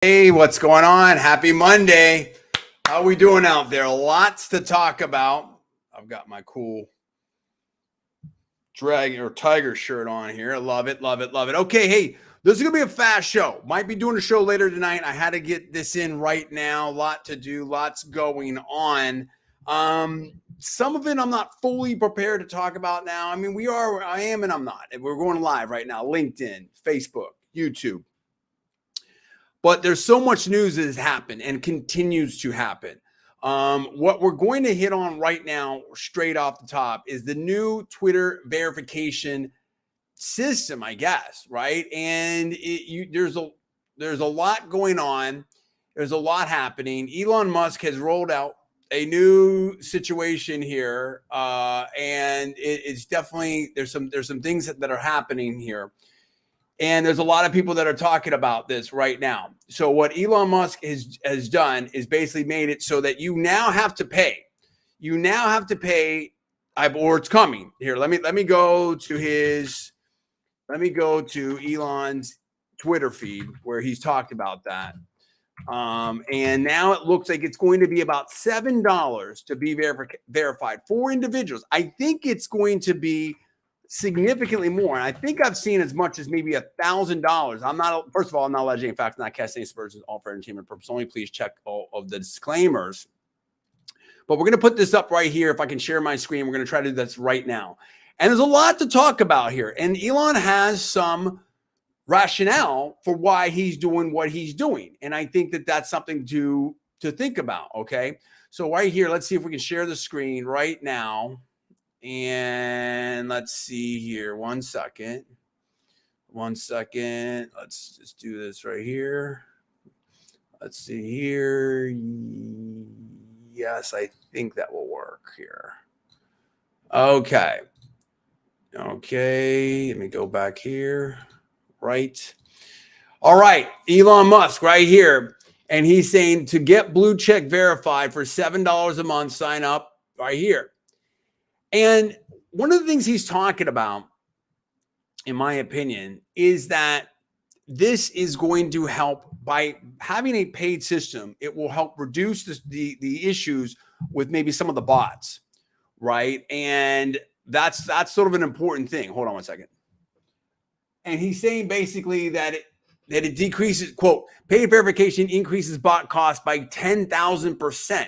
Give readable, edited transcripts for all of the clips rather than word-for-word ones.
Hey, what's going on? Happy Monday. How we doing out there? Lots to talk about. I've got my cool dragon or tiger shirt on here. Love it, love it, love it. Okay, hey, this is going to be a fast show. Might be doing a show later tonight. I had to get this in right now. A lot to do, lots going on. Some of it I'm not fully prepared to talk about now. I mean, I am and I'm not. We're going live right now. LinkedIn, Facebook, YouTube. But there's so much news that has happened and continues to happen. What we're going to hit on right now, straight off the top, is the new Twitter verification system, I guess, right? And there's a lot going on. There's a lot happening. Elon Musk has rolled out a new situation here, and it's definitely there's some things that are happening here. And there's a lot of people that are talking about this right now. So what Elon Musk has done is basically made it so that you now have to pay. You now have to pay, or it's coming. Here, let me go to Elon's Twitter feed where he's talked about that. And now it looks like it's going to be about $7 to be verified for individuals. I think it's going to be significantly more. And I think I've seen as much as maybe $1,000. First of all, I'm not alleging facts, not casting aspersions, all for entertainment purpose only. Please check all of the disclaimers. But we're going to put this up right here. If I can share my screen, we're going to try to do this right now. And there's a lot to talk about here. And Elon has some rationale for why he's doing what he's doing. And I think that that's something to think about. Okay. So right here, let's see if we can share the screen right now. And let's see here. One second. Let's just do this right here. Let's see here. Yes, I think that will work here. Okay. Let me go back here. Right. All right. Elon Musk right here. And he's saying to get blue check verified for $7 a month, sign up right here. And one of the things he's talking about, in my opinion, is that this is going to help by having a paid system. It will help reduce the issues with maybe some of the bots, right? And that's sort of an important thing. Hold on one second. And he's saying basically that it decreases, quote, paid verification increases bot cost by 10,000%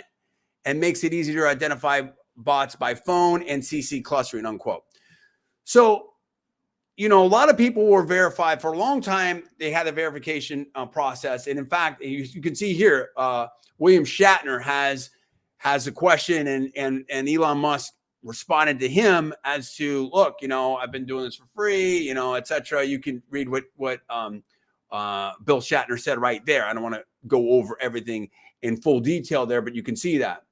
and makes it easier to identify bots by phone and CC clustering, unquote. So, a lot of people were verified for a long time. They had a verification process. And in fact, you can see here, William Shatner has a question and Elon Musk responded to him as to, look, I've been doing this for free, et cetera. You can read what Bill Shatner said right there. I don't want to go over everything in full detail there, but you can see that.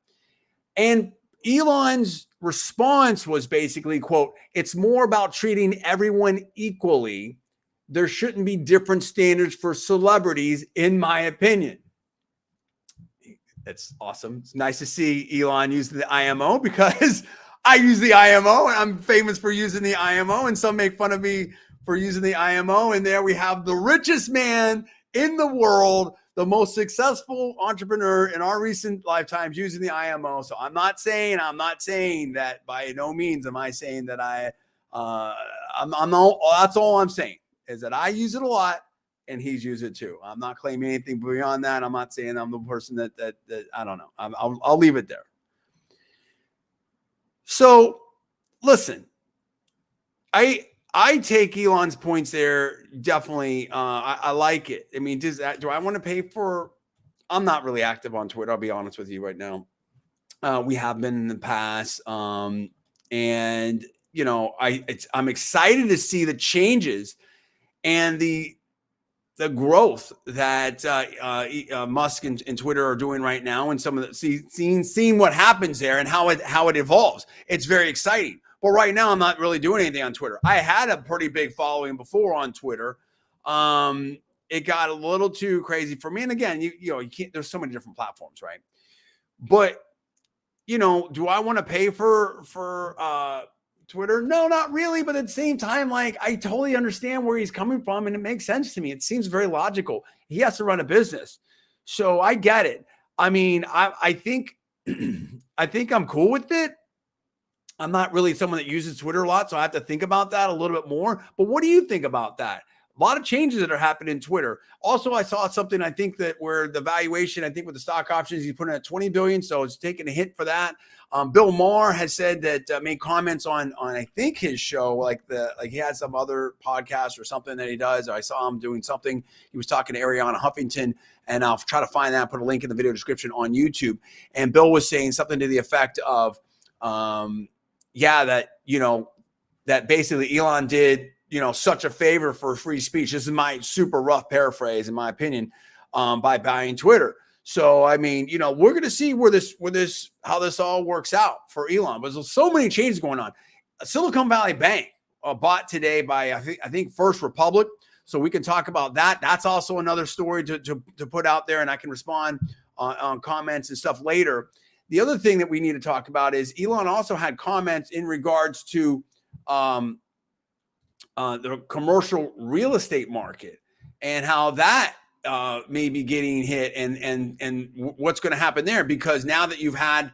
And Elon's response was basically, quote, it's more about treating everyone equally. There shouldn't be different standards for celebrities, in my opinion. That's awesome. It's nice to see Elon use the IMO because I use the IMO and I'm famous for using the IMO, and some make fun of me for using the IMO. And there we have the richest man in the world, the most successful entrepreneur in our recent lifetimes using the IMO. So I'm not saying that, by no means am I saying that I'm not, that's all I'm saying is that I use it a lot and he's used it too. I'm not claiming anything beyond that. I'm not saying I'm the person that I don't know. I'll leave it there. So listen, I take Elon's points there. Definitely. I like it. I mean, do I want to pay for, I'm not really active on Twitter. I'll be honest with you right now. We have been in the past. And I'm excited to see the changes and the growth that Musk and Twitter are doing right now, and some of the seeing what happens there and how it evolves. It's very exciting. But right now, I'm not really doing anything on Twitter. I had a pretty big following before on Twitter. It got a little too crazy for me. And again, you can't. There's so many different platforms, right? But do I want to pay for Twitter? No, not really. But at the same time, like, I totally understand where he's coming from, and it makes sense to me. It seems very logical. He has to run a business. So I get it. I mean, I think I think I'm cool with it. I'm not really someone that uses Twitter a lot, so I have to think about that a little bit more. But what do you think about that? A lot of changes that are happening in Twitter. Also, I saw something, I think, that where the valuation, I think with the stock options, he's putting at 20 billion. So it's taking a hit for that. Bill Maher has said that, made comments on, I think, his show, like he had some other podcast or something that he does. I saw him doing something. He was talking to Ariana Huffington, and I'll try to find that, put a link in the video description on YouTube. And Bill was saying something to the effect of, that, that basically Elon did, such a favor for free speech. This is my super rough paraphrase, in my opinion, by buying Twitter. So, I mean, we're going to see how this all works out for Elon. But there's so many changes going on. Silicon Valley Bank bought today by, I think First Republic. So we can talk about that. That's also another story to put out there, and I can respond on comments and stuff later. The other thing that we need to talk about is Elon also had comments in regards to the commercial real estate market and how that may be getting hit and what's going to happen there, because now that you've had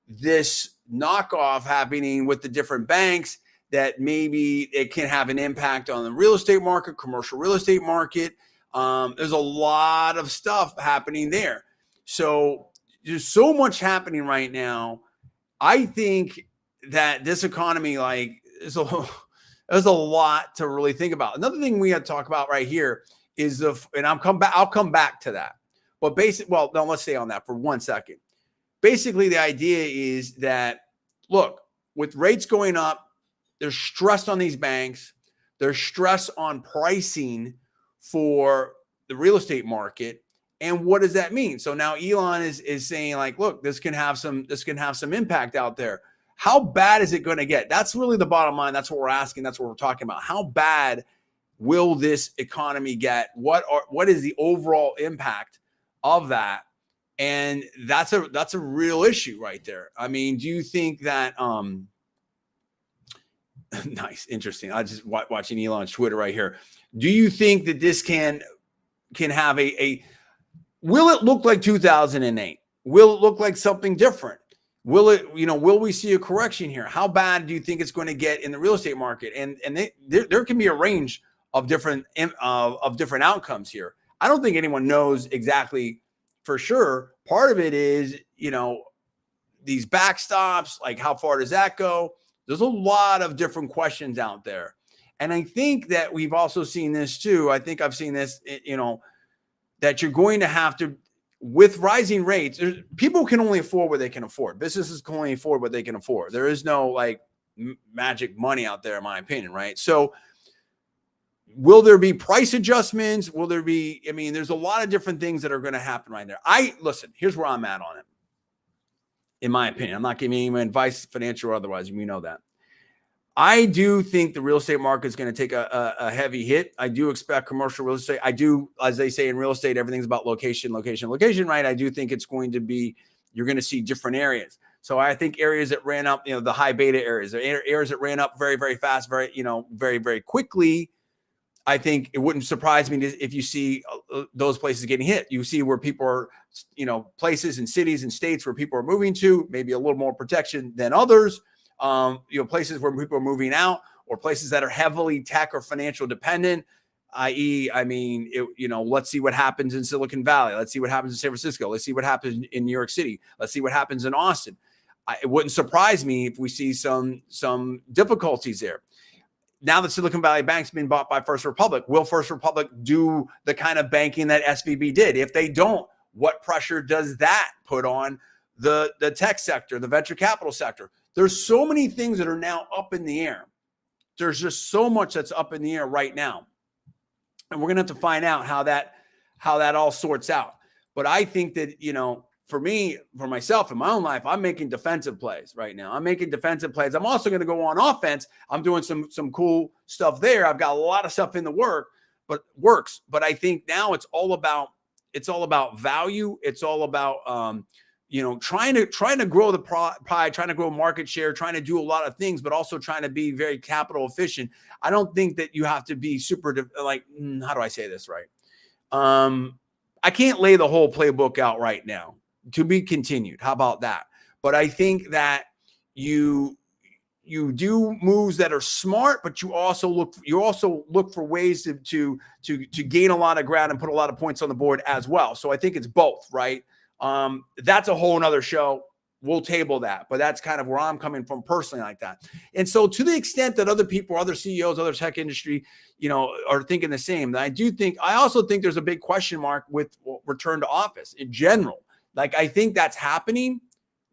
this knockoff happening with the different banks, that maybe it can have an impact on the real estate market, commercial real estate market. There's a lot of stuff happening there. So there's so much happening right now. I think that this economy, there's a lot to really think about. Another thing we have to talk about right here is I'll come back to that. But let's stay on that for 1 second. Basically, the idea is that, look, with rates going up, there's stress on these banks. There's stress on pricing for the real estate market. And what does that mean? So now Elon is saying, look, this can have some impact out there. How bad is it going to get? That's really the bottom line. That's what we're asking. That's what we're talking about. How bad will this economy get? What is the overall impact of that? And that's a real issue right there. I mean, do you think that nice, interesting. I just watching Elon's Twitter right here. Do you think that this can have will it look like 2008? Will it look like something different? Will we see a correction here? How bad do you think it's going to get in the real estate market? And there can be a range of different outcomes here. I don't think anyone knows exactly for sure. Part of it is, these backstops, like how far does that go? There's a lot of different questions out there. And I think that we've also seen this too. I think I've seen this, that you're going to have to, with rising rates, people can only afford what they can afford. Businesses can only afford what they can afford. There is no magic money out there, in my opinion, right? So will there be price adjustments? Will there be, there's a lot of different things that are going to happen right there. Listen, here's where I'm at on it. In my opinion, I'm not giving any advice, financial or otherwise. We know that. I do think the real estate market is going to take a heavy hit. I do expect commercial real estate. I do, as they say in real estate, everything's about location, right? I do think it's going to be, you're going to see different areas. So I think areas that ran up, the high beta areas, areas that ran up very, very fast, very, very, very quickly. I think it wouldn't surprise me if you see those places getting hit. You see where people are, places and cities and states where people are moving to, maybe a little more protection than others. Places where people are moving out, or places that are heavily tech or financial dependent, i.e., let's see what happens in Silicon Valley. Let's see what happens in San Francisco. Let's see what happens in New York City. Let's see what happens in Austin. It wouldn't surprise me if we see some difficulties there. Now that Silicon Valley Bank's been bought by First Republic, will First Republic do the kind of banking that SVB did? If they don't, what pressure does that put on the tech sector, the venture capital sector? There's so many things that are now up in the air. There's just so much that's up in the air right now. And we're going to have to find out how that all sorts out. But I think that, for me, for myself in my own life, I'm making defensive plays right now. I'm making defensive plays. I'm also going to go on offense. I'm doing some cool stuff there. I've got a lot of stuff in the works. But I think now it's all about value. It's all about trying to grow the pie, trying to grow market share, trying to do a lot of things, but also trying to be very capital efficient. I don't think that you have to be super like, how do I say this right? I can't lay the whole playbook out right now, to be continued. How about that? But I think that you do moves that are smart, but you also look for ways to gain a lot of ground and put a lot of points on the board as well. So I think it's both, right? That's a whole nother show. We'll table that, but that's kind of where I'm coming from personally like that. And so to the extent that other people, other CEOs, other tech industry, are thinking the same, I also think there's a big question mark with return to office in general. Like, I think that's happening,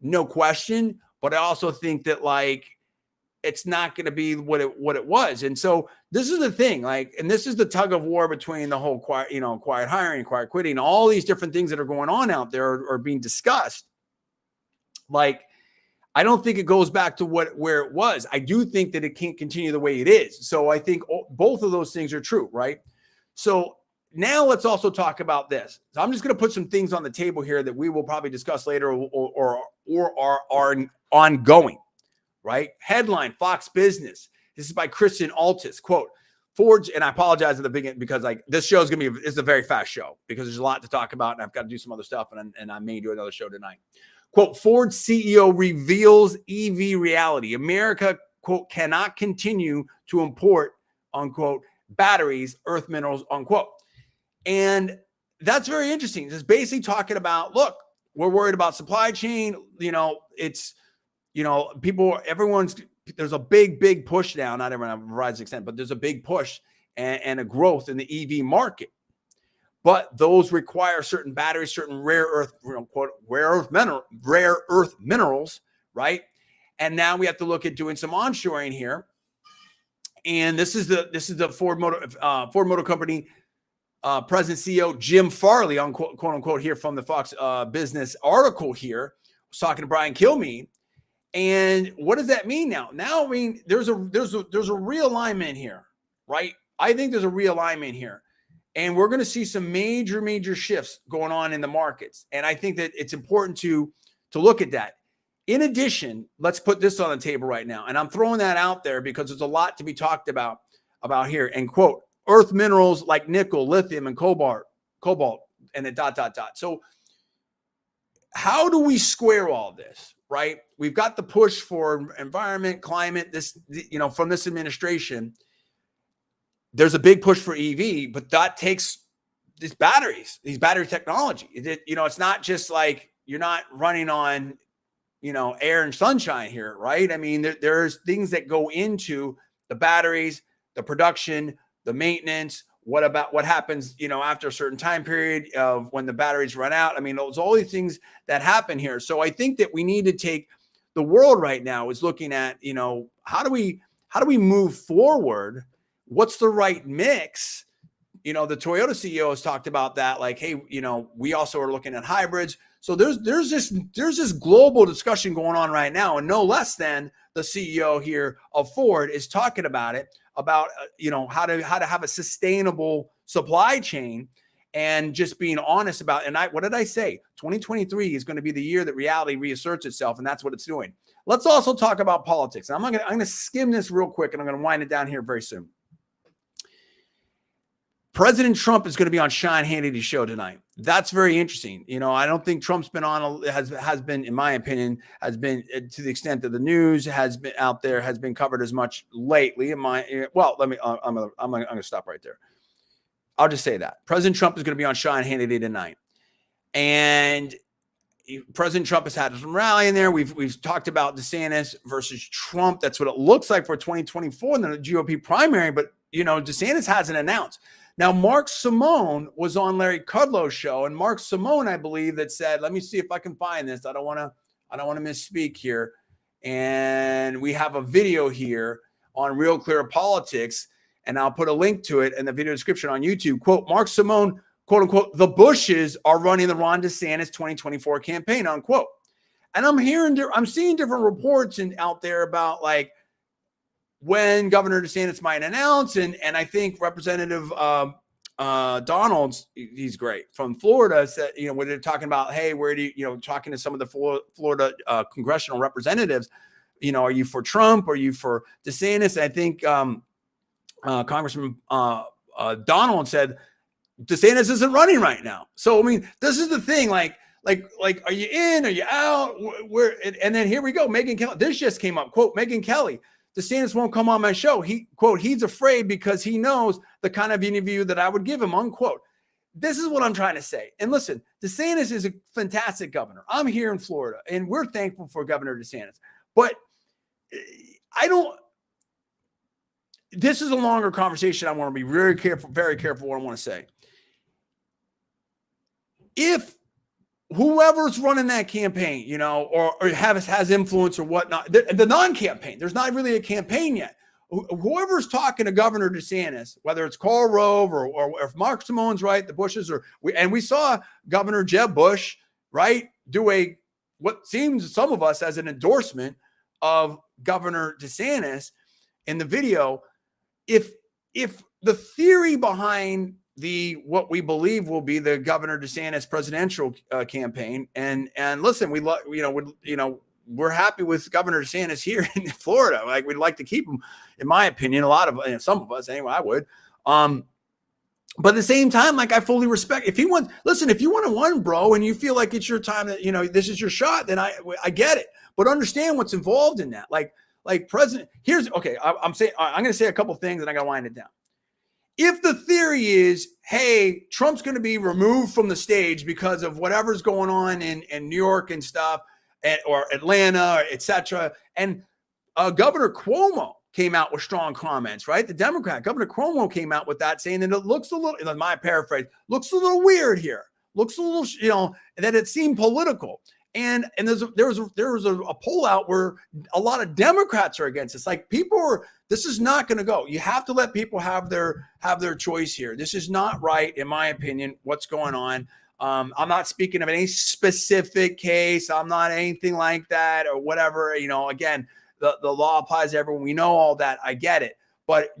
no question, but I also think that it's not going to be what it was. And so this is the thing, and this is the tug of war between the whole quiet hiring, quiet quitting, all these different things that are going on out there are being discussed. I don't think it goes back to where it was. I do think that it can't continue the way it is. So I think both of those things are true, right? So now let's also talk about this. So I'm just going to put some things on the table here that we will probably discuss later or are ongoing. Right? Headline, Fox Business. This is by Christian Altis. Quote, Ford's, and I apologize at the beginning because this show is going to be, it's a very fast show because there's a lot to talk about and I've got to do some other stuff and I may do another show tonight. Quote, Ford CEO reveals EV reality. America, quote, cannot continue to import, unquote, batteries, earth minerals, unquote. And that's very interesting. It's basically talking about, look, we're worried about supply chain. There's a big push now, not everyone to Verizon's extent, but there's a big push and a growth in the EV market. But those require certain batteries, certain rare earth minerals, right? And now we have to look at doing some onshoring here. And this is the Ford Motor Company president CEO Jim Farley, quote unquote, here from the Fox Business article here, was talking to Brian Kilmeade. And what does that mean now? Now, I mean, there's a realignment here, right? I think there's a realignment here. And we're going to see some major shifts going on in the markets. And I think that it's important to look at that. In addition, let's put this on the table right now. And I'm throwing that out there because there's a lot to be talked about here. And quote, earth minerals like nickel, lithium, and cobalt, and the ... So how do we square all this, right? We've got the push for environment, climate, from this administration. There's a big push for EV, but that takes these battery technology. It's not just like you're not running on, air and sunshine here, right? I mean, there's things that go into the batteries, the production, the maintenance. What happens, after a certain time period of when the batteries run out? I mean, there's all these things that happen here. So I think that we need to take the world right now is looking at, how do we move forward? What's the right mix? The Toyota CEO has talked about that, like, hey, we also are looking at hybrids. So there's this global discussion going on right now, and no less than the CEO here of Ford is talking about it, about how to have a sustainable supply chain, and just being honest about. And what did I say? 2023 is going to be the year that reality reasserts itself, and that's what it's doing. Let's also talk about politics. And I'm going to skim this real quick, and I'm going to wind it down here very soon. President Trump is going to be on Sean Hannity's show tonight. That's very interesting. I don't think Trump's been has been, in my opinion, has been to the extent that the news has been out there, has been covered as much lately. I'm going to stop right there. I'll just say that President Trump is going to be on Sean Hannity tonight, and President Trump has had some rally in there. We've talked about DeSantis versus Trump. That's what it looks like for 2024 in the GOP primary. But DeSantis hasn't announced. Now, Mark Simone was on Larry Kudlow's show, and Mark Simone, I believe, that said, let me see if I can find this. I don't want to misspeak here. And we have a video here on Real Clear Politics, and I'll put a link to it in the video description on YouTube. Quote, Mark Simone, quote unquote, the Bushes are running the Ron DeSantis 2024 campaign, unquote. And I'm seeing different reports out there about like when Governor DeSantis might announce, and I think Representative Donald's, he's great from Florida, said, when they're talking about, hey, where do you, talking to some of the Florida congressional representatives, are you for Trump? Are you for DeSantis? I think Congressman Donald said DeSantis isn't running right now. So, I mean, this is the thing, like, are you in? Are you out? And then here we go. Megyn Kelly. This just came up. Quote, Megyn Kelly. DeSantis won't come on my show. He's afraid because he knows the kind of interview that I would give him, unquote. This is what I'm trying to say. And listen, DeSantis is a fantastic governor. I'm here in Florida, and we're thankful for Governor DeSantis. But this is a longer conversation. I want to be very careful what I want to say. If whoever's running that campaign, or has influence or whatnot, the non-campaign, there's not really a campaign yet. Whoever's talking to Governor DeSantis, whether it's Karl Rove or if Mark Simone's right, the Bushes, we saw Governor Jeb Bush, right, do what seems to some of us as an endorsement of Governor DeSantis in the video. If the theory behind what we believe will be the Governor DeSantis presidential campaign. And listen, we're happy with Governor DeSantis here in Florida. Like, we'd like to keep him, in my opinion, some of us anyway, I would. But at the same time, like, I fully respect, if you want to win, bro, and you feel like it's your time that, this is your shot, then I get it. But understand what's involved in that. Like president, I'm going to say a couple things and I got to wind it down. If the theory is, hey, Trump's going to be removed from the stage because of whatever's going on in New York and stuff, or Atlanta, et cetera, and Governor Cuomo came out with strong comments, right? The Democrat, Governor Cuomo came out with that, saying that it looks a little, in my paraphrase, looks a little weird here. Looks a little, that it seemed political. And there was a poll out where a lot of Democrats are against this. Like, this is not going to go. You have to let people have their choice here. This is not right, in my opinion, what's going on. I'm not speaking of any specific case. I'm not anything like that or whatever. Again, the law applies to everyone. We know all that. I get it. But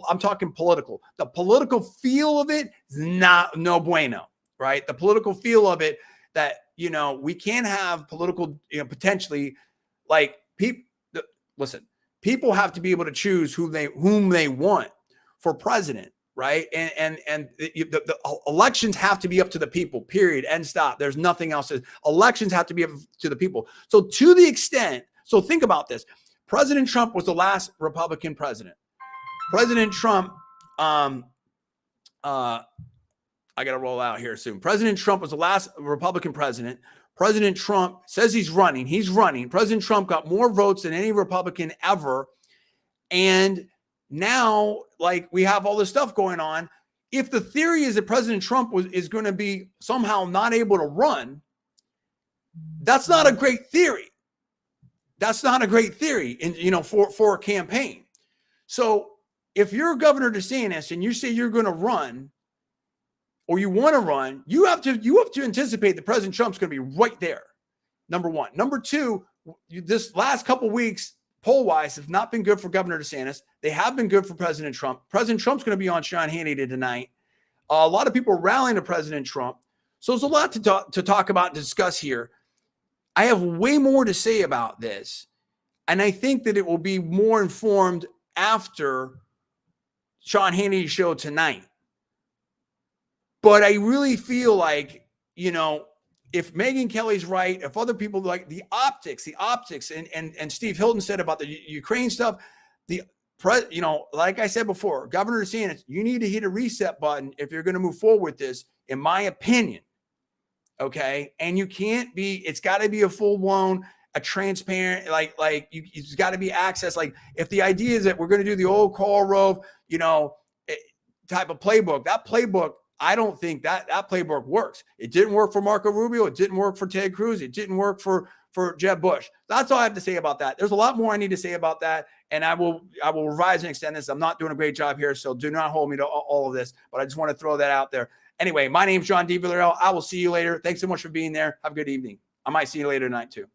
I'm talking political. The political feel of it is no bueno, right? The political feel of it, that, we can't have political, potentially, like, people have to be able to choose whom they want for president, right? And the elections have to be up to the people, period, end stop. There's nothing else. Elections have to be up to the people. So to the extent, think about this. President Trump was the last Republican president. President Trump, I got to roll out here soon. President Trump was the last Republican president. President Trump says he's running. He's running. President Trump got more votes than any Republican ever. And now, like, we have all this stuff going on. If the theory is that President Trump is going to be somehow not able to run, that's not a great theory. That's not a great theory, for a campaign. So if you're Governor DeSantis and you say you're going to run, or you want to run, you have to anticipate that President Trump's going to be right there. Number one. Number two, this last couple of weeks, poll-wise, have not been good for Governor DeSantis. They have been good for President Trump. President Trump's going to be on Sean Hannity tonight. A lot of people are rallying to President Trump. So there's a lot to talk about and discuss here. I have way more to say about this. And I think that it will be more informed after Sean Hannity's show tonight. But I really feel like, if Megyn Kelly's right, if other people, like the optics, and Steve Hilton said about the Ukraine stuff, like I said before, Governor DeSantis, you need to hit a reset button if you're going to move forward with this, in my opinion. Okay. And it's got to be a full-blown, a transparent, it's got to be access. Like, if the idea is that we're going to do the old Karl Rove, type of playbook, I don't think that playbook works. It didn't work for Marco Rubio. It didn't work for Ted Cruz. It didn't work for Jeb Bush. That's all I have to say about that. There's a lot more I need to say about that, and I will revise and extend this. I'm not doing a great job here, so do not hold me to all of this, but I just want to throw that out there. Anyway, my name's John D. Villarreal. I will see you later. Thanks so much for being there. Have a good evening. I might see you later tonight too.